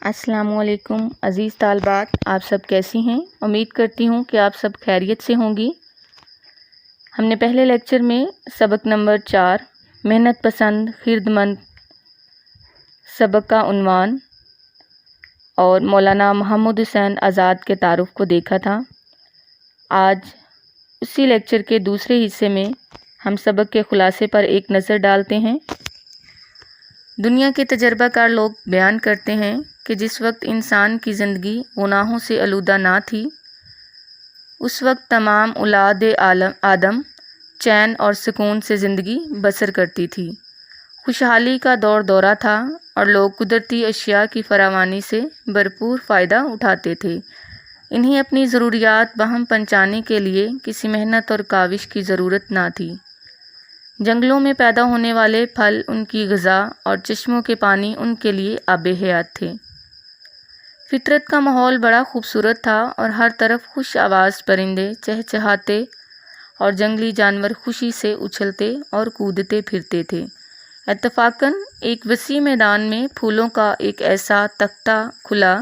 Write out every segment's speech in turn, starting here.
السلام علیکم عزیز طالبات، آپ سب کیسی ہیں؟ امید کرتی ہوں کہ آپ سب خیریت سے ہوں گی۔ ہم نے پہلے لیکچر میں سبق نمبر 4 محنت پسند خیردمند سبق کا عنوان اور مولانا محمد حسین آزاد کے تعارف کو دیکھا تھا۔ آج اسی لیکچر کے دوسرے حصے میں ہم سبق کے خلاصے پر ایک نظر ڈالتے ہیں۔ دنیا کے تجربہ کار لوگ بیان کرتے ہیں کہ جس وقت انسان کی زندگی گناہوں سے آلودہ نہ تھی، اس وقت تمام اولاد آدم چین اور سکون سے زندگی بسر کرتی تھی۔ خوشحالی کا دور دورہ تھا اور لوگ قدرتی اشیاء کی فراوانی سے بھرپور فائدہ اٹھاتے تھے۔ انہیں اپنی ضروریات بہم پہنچانے کے لیے کسی محنت اور کاوش کی ضرورت نہ تھی۔ جنگلوں میں پیدا ہونے والے پھل ان کی غذا اور چشموں کے پانی ان کے لیے آب حیات تھے۔ فطرت کا ماحول بڑا خوبصورت تھا اور ہر طرف خوش آواز پرندے چہچہاتے اور جنگلی جانور خوشی سے اچھلتے اور کودتے پھرتے تھے۔ اتفاقاً ایک وسیع میدان میں پھولوں کا ایک ایسا تختہ کھلا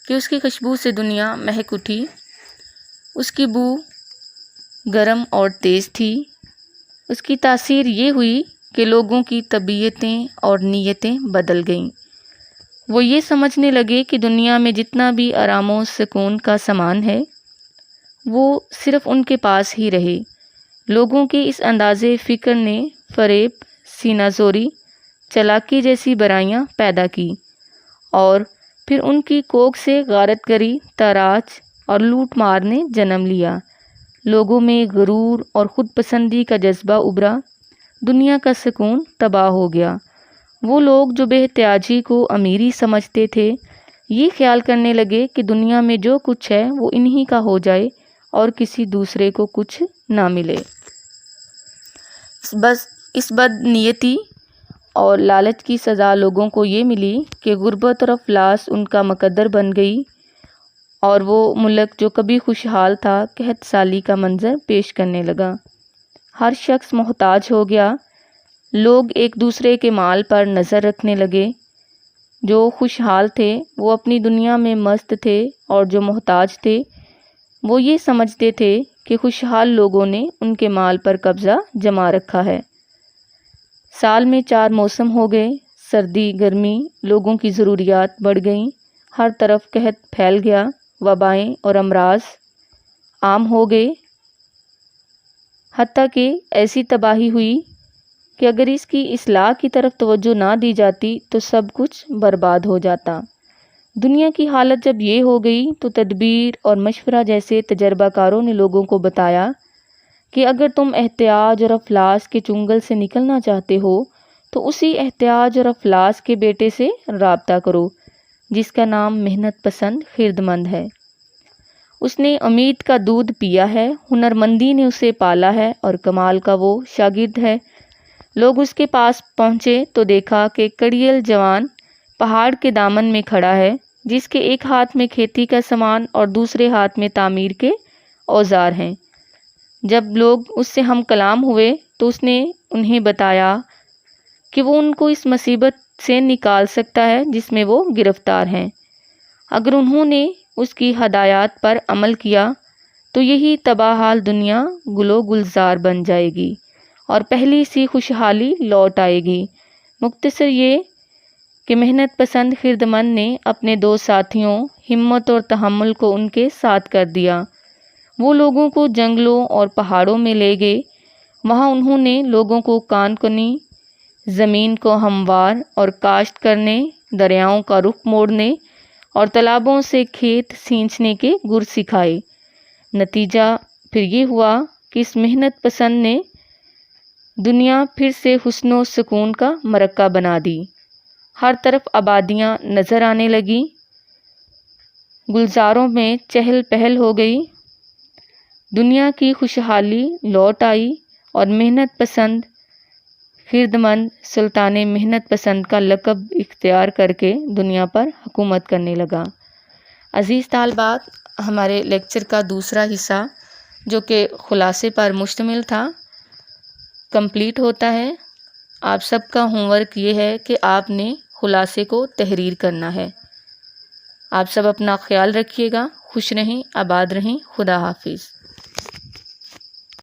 کہ اس کی خوشبو سے دنیا مہک اٹھی۔ اس کی بو گرم اور تیز تھی۔ اس کی تاثیر یہ ہوئی کہ لوگوں کی طبیعتیں اور نیتیں بدل گئیں۔ وہ یہ سمجھنے لگے کہ دنیا میں جتنا بھی آرام و سکون کا سامان ہے وہ صرف ان کے پاس ہی رہے۔ لوگوں کے اس انداز فکر نے فریب، سینہ زوری، چالاکی جیسی برائیاں پیدا کی اور پھر ان کی کوکھ سے غارت گری، تاراج اور لوٹ مار نے جنم لیا۔ لوگوں میں غرور اور خود پسندی کا جذبہ ابھرا۔ دنیا کا سکون تباہ ہو گیا۔ وہ لوگ جو بے احتیاجی کو امیری سمجھتے تھے، یہ خیال کرنے لگے کہ دنیا میں جو کچھ ہے وہ انہی کا ہو جائے اور کسی دوسرے کو کچھ نہ ملے۔ اس بد نیتی اور لالچ کی سزا لوگوں کو یہ ملی کہ غربت اور افلاس ان کا مقدر بن گئی اور وہ ملک جو کبھی خوشحال تھا قحط سالی کا منظر پیش کرنے لگا۔ ہر شخص محتاج ہو گیا۔ لوگ ایک دوسرے کے مال پر نظر رکھنے لگے۔ جو خوشحال تھے وہ اپنی دنیا میں مست تھے اور جو محتاج تھے وہ یہ سمجھتے تھے کہ خوشحال لوگوں نے ان کے مال پر قبضہ جما رکھا ہے۔ سال میں 4 موسم ہو گئے، سردی، گرمی، لوگوں کی ضروریات بڑھ گئیں، ہر طرف قحط پھیل گیا، وبائیں اور امراض عام ہو گئے، حتیٰ کہ ایسی تباہی ہوئی کہ اگر اس کی اصلاح کی طرف توجہ نہ دی جاتی تو سب کچھ برباد ہو جاتا۔ دنیا کی حالت جب یہ ہو گئی تو تدبیر اور مشورہ جیسے تجربہ کاروں نے لوگوں کو بتایا کہ اگر تم احتیاج اور افلاس کے چنگل سے نکلنا چاہتے ہو تو اسی احتیاج اور افلاس کے بیٹے سے رابطہ کرو جس کا نام محنت پسند خیردمند ہے۔ اس نے امید کا دودھ پیا ہے، ہنرمندی نے اسے پالا ہے اور کمال کا وہ شاگرد ہے۔ لوگ اس کے پاس پہنچے تو دیکھا کہ کڑیل جوان پہاڑ کے دامن میں کھڑا ہے، جس کے ایک ہاتھ میں کھیتی کا سامان اور دوسرے ہاتھ میں تعمیر کے اوزار ہیں۔ جب لوگ اس سے ہم کلام ہوئے تو اس نے انہیں بتایا کہ وہ ان کو اس مصیبت سے نکال سکتا ہے جس میں وہ گرفتار ہیں۔ اگر انہوں نے اس کی ہدایات پر عمل کیا تو یہی تباہ حال دنیا گل و گلزار بن جائے گی اور پہلی سی خوشحالی لوٹ آئے گی۔ مختصر یہ کہ محنت پسند خیردمند نے اپنے 2 ساتھیوں ہمت اور تحمل کو ان کے ساتھ کر دیا۔ وہ لوگوں کو جنگلوں اور پہاڑوں میں لے گئے۔ وہاں انہوں نے لوگوں کو کان کنی، زمین کو ہموار اور کاشت کرنے، دریاؤں کا رخ موڑنے اور تالابوں سے کھیت سینچنے کے گر سکھائے۔ نتیجہ پھر یہ ہوا کہ اس محنت پسند نے دنیا پھر سے حسن و سکون کا مرکہ بنا دی۔ ہر طرف آبادیاں نظر آنے لگیں، گلزاروں میں چہل پہل ہو گئی، دنیا کی خوشحالی لوٹ آئی اور محنت پسند خیردمند سلطان محنت پسند کا لقب اختیار کر کے دنیا پر حکومت کرنے لگا۔ عزیز طالبات، ہمارے لیکچر کا دوسرا حصہ جو کہ خلاصے پر مشتمل تھا کمپلیٹ ہوتا ہے۔ آپ سب کا ہوم ورک یہ ہے کہ آپ نے خلاصے کو تحریر کرنا ہے۔ آپ سب اپنا خیال رکھیے گا، خوش رہیں، آباد رہیں، خدا حافظ۔